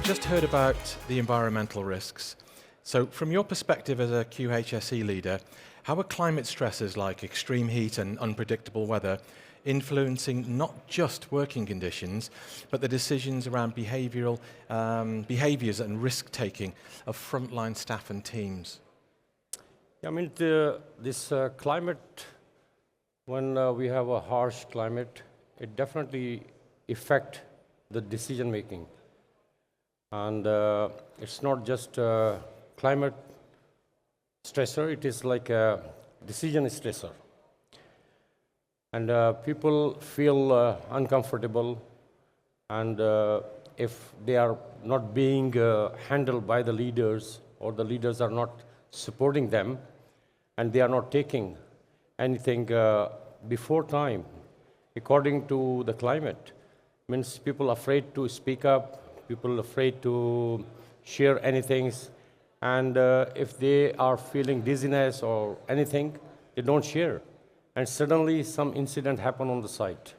just heard about the environmental risks. So from your perspective as a QHSE leader, how are climate stresses like extreme heat and unpredictable weather influencing not just working conditions, but the decisions around behaviours and risk-taking of frontline staff and teams? I mean, this climate, when we have a harsh climate, it definitely affects the decision-making. And it's not just a climate stressor, it is like a decision stressor. And people feel uncomfortable, and if they are not being handled by the leaders, or the leaders are not supporting them, and they are not taking anything before time, according to the climate, means people afraid to speak up, people afraid to share anything, and if they are feeling dizziness or anything, they don't share. And suddenly some incident happen on the site.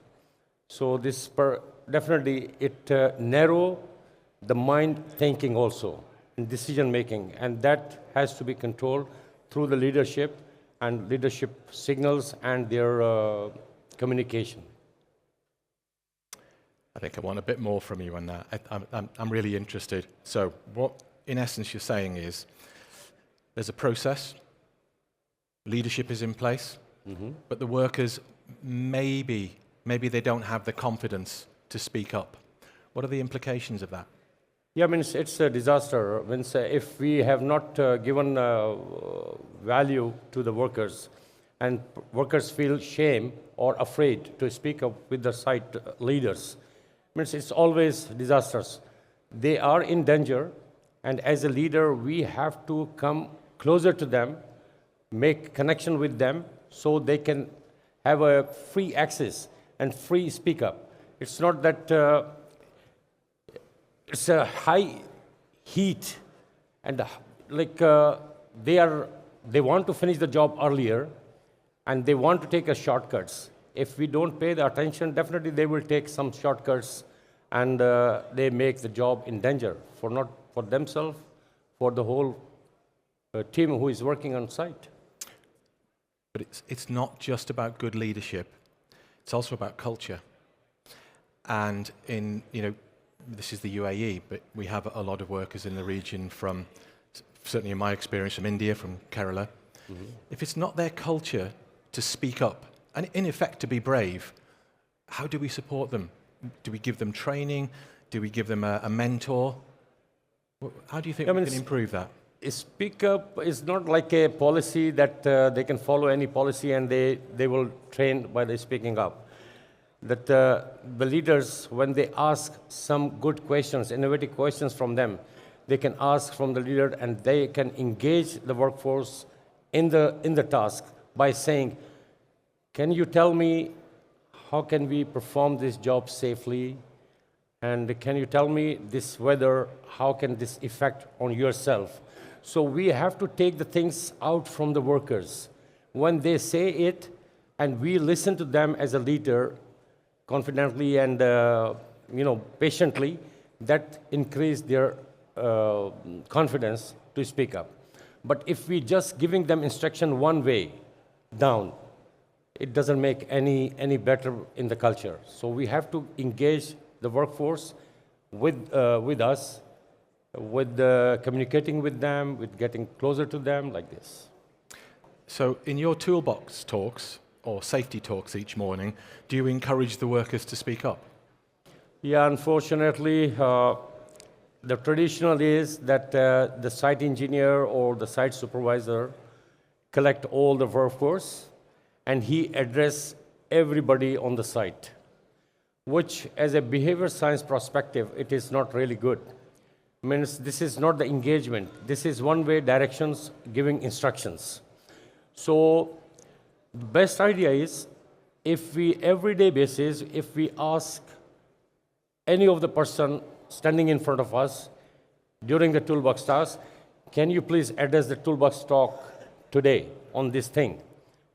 So this definitely it narrow the mind thinking also, and decision making, and that has to be controlled through the leadership and leadership signals and their communication. I think I want a bit more from you on that. I'm really interested. So what, in essence, you're saying is there's a process, leadership is in place, but the workers, maybe they don't have the confidence to speak up. What are the implications of that? Yeah, I mean, it's a disaster. If we have not given value to the workers, and workers feel shame or afraid to speak up with the site leaders, means it's always disasters. They are in danger, and as a leader, we have to come closer to them, make connection with them, so they can have a free access and free speak up. It's not that it's a high heat, and they want to finish the job earlier, and they want to take shortcuts. If we don't pay the attention, definitely they will take some shortcuts, and they make the job in danger, not for themselves, for the whole team who is working on site. But it's not just about good leadership, it's also about culture. And this is the UAE, but we have a lot of workers in the region from, certainly in my experience, from India, from Kerala. If it's not their culture to speak up, and in effect to be brave, how do we support them? Do we give them training? Do we give them a mentor? How do you think we can improve that? Speak up is not like a policy that they can follow any policy and they will train by the speaking up. That the leaders, when they ask some good questions, innovative questions from them, they can ask from the leader, and they can engage the workforce in the task by saying, can you tell me how can we perform this job safely? And can you tell me this weather, how can this affect on yourself? So we have to take the things out from the workers. When they say it, and we listen to them as a leader, confidently and patiently, that increase their confidence to speak up. But if we just giving them instruction one way down, it doesn't make any better in the culture. So we have to engage the workforce with us, with communicating with them, with getting closer to them, like this. So in your toolbox talks, or safety talks each morning, do you encourage the workers to speak up? Yeah, unfortunately, the traditional is that the site engineer or the site supervisor collect all the workforce, and he address everybody on the site, which as a behavior science perspective, it is not really good. Means this is not the engagement. This is one-way directions giving instructions. So the best idea is, if we everyday basis, if we ask any of the person standing in front of us during the toolbox task, can you please address the toolbox talk today on this thing,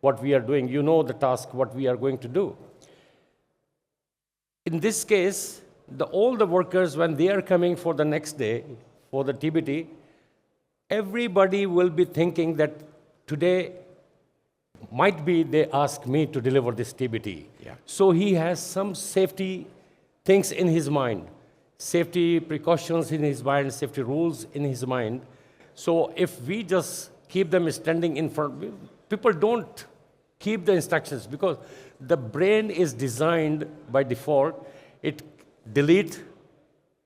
what we are doing? You know the task, what we are going to do. In this case, all the workers, when they are coming for the next day, for the TBT, everybody will be thinking that today might be they ask me to deliver this TBT. Yeah. So he has some safety things in his mind, safety precautions in his mind, safety rules in his mind. So if we just keep them standing in front, people don't keep the instructions because the brain is designed by default. It delete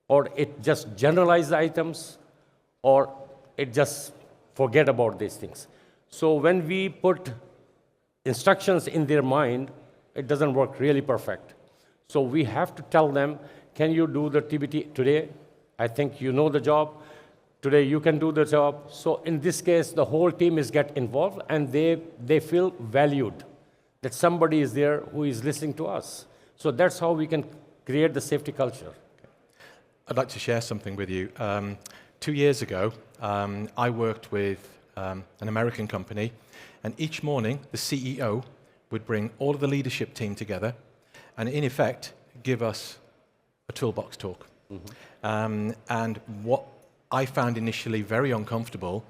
or it just generalize the items or it just forget about these things. So when we put instructions in their mind, it doesn't work really perfect. So we have to tell them, can you do the TBT today? I think you know the job. Today you can do the job. So in this case, the whole team is get involved and they feel valued, that somebody is there who is listening to us. So that's how we can create the safety culture. I'd like to share something with you. 2 years ago, I worked with an American company, and each morning the CEO would bring all of the leadership team together and in effect give us a toolbox talk. And what I found initially very uncomfortable,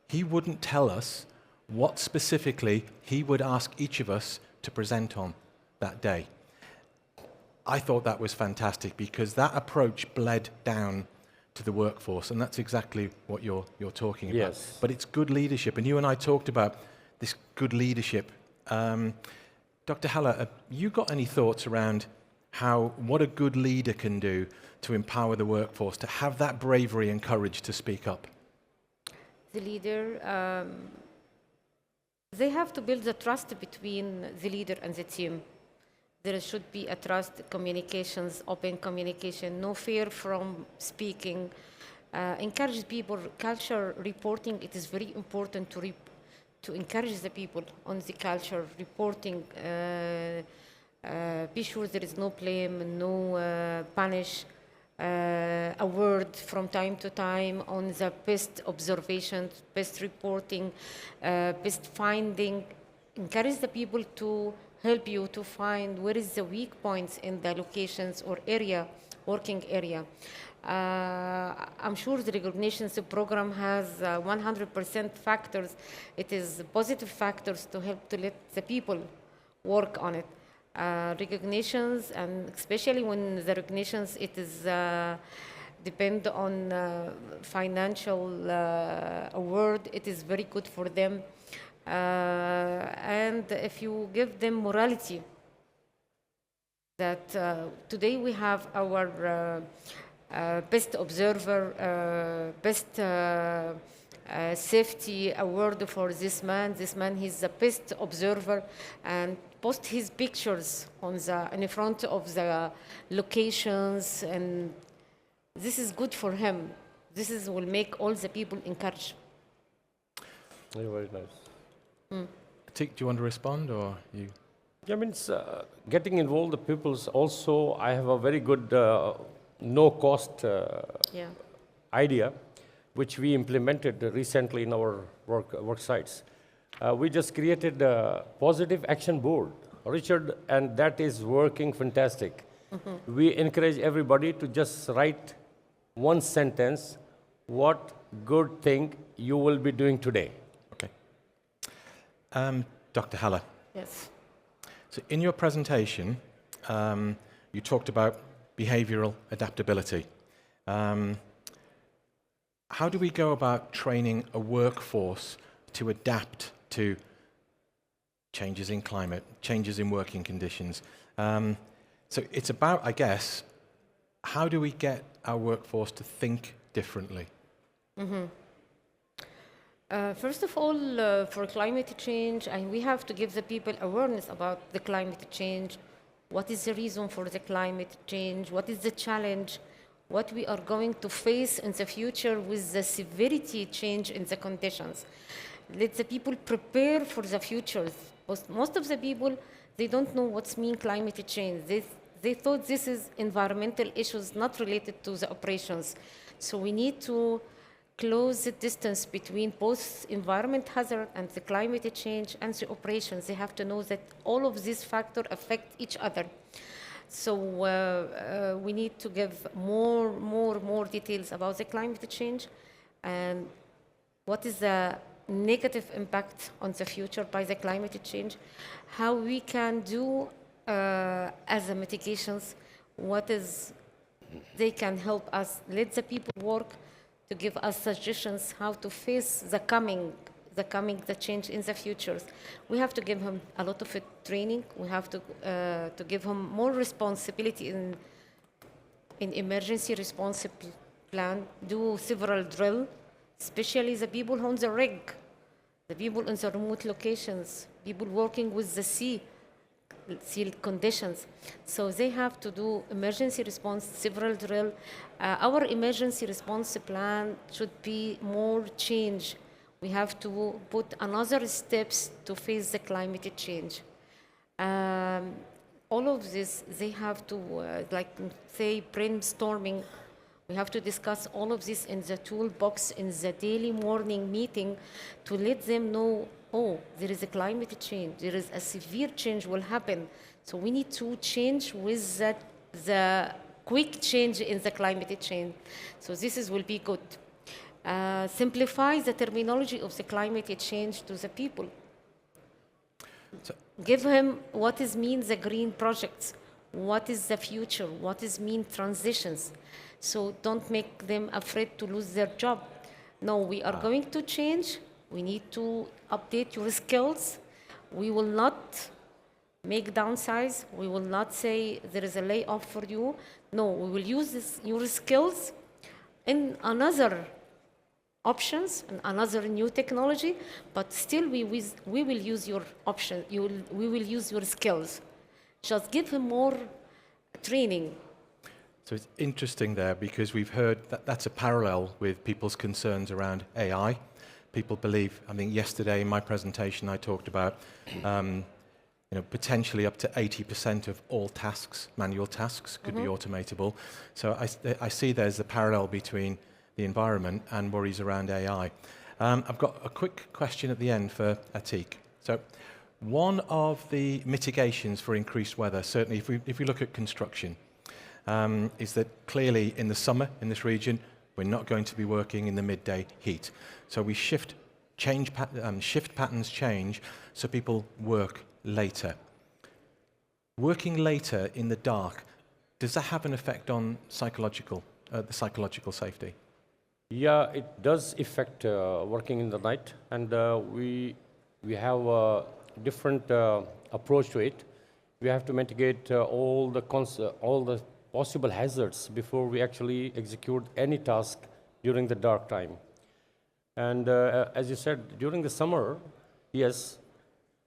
he wouldn't tell us what specifically he would ask each of us to present on that day. I thought that was fantastic because that approach bled down to the workforce, and that's exactly what you're talking about. Yes. But it's good leadership, and you and I talked about this good leadership. Dr. Hala, have you got any thoughts around what a good leader can do to empower the workforce, to have that bravery and courage to speak up? The leader, they have to build the trust between the leader and the team. There should be a trust, communications, open communication, no fear from speaking. Encourage people, culture reporting, it is very important to encourage the people on the culture reporting. Be sure there is no blame, no punish. A word from time to time on the best observations, best reporting, best finding. Encourage the people to help you to find where is the weak points in the locations or area, working area. I'm sure the recognition program has 100% factors. It is positive factors to help to let the people work on it. Recognitions, and especially when the recognitions, it is depend on financial award, it is very good for them. And if you give them morality, that today we have our best observer, best safety award for this man. This man, he's the best observer, and post his pictures in front of the locations, and this is good for him. This will make all the people encourage. Very nice. Atiq, do you want to respond, or you? Yeah, I mean, getting involved the peoples also, I have a very good no-cost idea, which we implemented recently in our work sites. We just created a positive action board, Richard, and that is working fantastic. We encourage everybody to just write one sentence, what good thing you will be doing today. Okay. Dr. Hala. Yes. So in your presentation, you talked about behavioral adaptability. How do we go about training a workforce to adapt to changes in climate, changes in working conditions? So it's about, I guess, how do we get our workforce to think differently? First of all, for climate change, we have to give the people awareness about the climate change. What is the reason for the climate change? What is the challenge? What we are going to face in the future with the severity change in the conditions. Let the people prepare for the future. Most of the people, they don't know what's mean climate change. They thought this is environmental issues not related to the operations. So we need to close the distance between both environment hazard and the climate change and the operations. They have to know that all of these factors affect each other. So we need to give more details about the climate change and what is the negative impact on the future by the climate change, how we can do as a mitigations, what is they can help us, let the people work to give us suggestions how to face the change in the futures. We have to give him a lot of training. We have to give him more responsibility in emergency response plan, do several drill, especially the people on the rig, the people in the remote locations, people working with the sea conditions. So they have to do emergency response, several drill. Our emergency response plan should be more change. We have to put another steps to face the climate change. All of this, they have to, like say, brainstorming. We have to discuss all of this in the toolbox in the daily morning meeting to let them know, oh, there is a climate change, there is a severe change will happen. So we need to change with the quick change in the climate change. So this will be good. Simplify the terminology of the climate change to the people. Give him what is mean the green projects, what is the future, what is mean transitions. So don't make them afraid to lose their job. No, we are going to change. We need to update your skills. We will not make downsize. We will not say there is a layoff for you. No, we will use your skills in another options and another new technology, but still we will use your option. We will use your skills. Just give him more training. So it's interesting there because we've heard that that's a parallel with people's concerns around AI. People believe, I think yesterday in my presentation I talked about potentially up to 80% of all tasks, manual tasks, could be automatable. So I see there's a parallel between the environment and worries around AI. I've got a quick question at the end for Atiq. So one of the mitigations for increased weather, certainly if we look at construction, is that clearly in the summer in this region, we're not going to be working in the midday heat. So we shift patterns change so people work later. Working later in the dark, does that have an effect on the psychological safety? Yeah, it does affect working in the night, and we have a different approach to it. We have to mitigate all the possible hazards before we actually execute any task during the dark time. And as you said, during the summer, yes,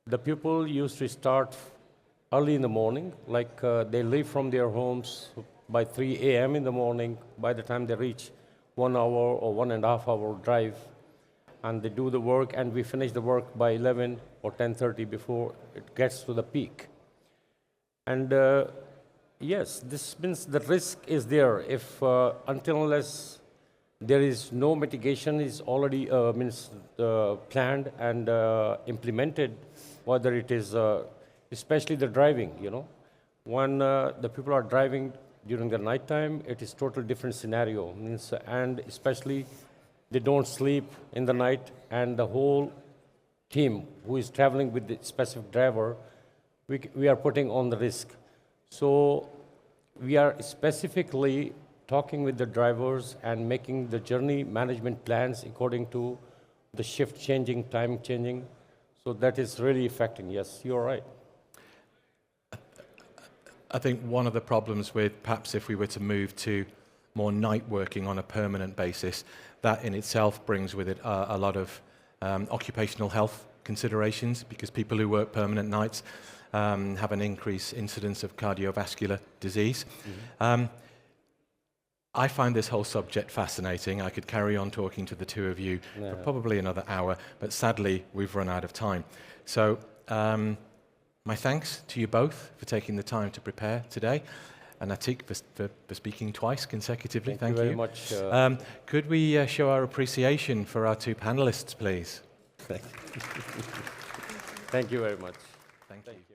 the people used to start early in the morning, like they leave from their homes by 3 a.m. in the morning. By the time they reach 1 hour or 1.5 hour drive, and they do the work, and we finish the work by 11 or 10:30 before it gets to the peak. And yes, this means the risk is there if until unless there is no mitigation is already planned and implemented, whether it is especially the driving, when the people are driving during the nighttime, it is totally different scenario. And especially they don't sleep in the night, and the whole team who is traveling with the specific driver, we are putting on the risk. So we are specifically talking with the drivers and making the journey management plans according to the shift changing, time changing. So that is really affecting. Yes, you're right. I think one of the problems with perhaps if we were to move to more night working on a permanent basis, that in itself brings with it a lot of occupational health considerations, because people who work permanent nights have an increased incidence of cardiovascular disease. I find this whole subject fascinating. I could carry on talking to the two of you for probably another hour, but sadly we've run out of time. So my thanks to you both for taking the time to prepare today, and Atiq for speaking twice consecutively. Thank you very much. Could we show our appreciation for our two panelists, please? Thank you very much. Thank you.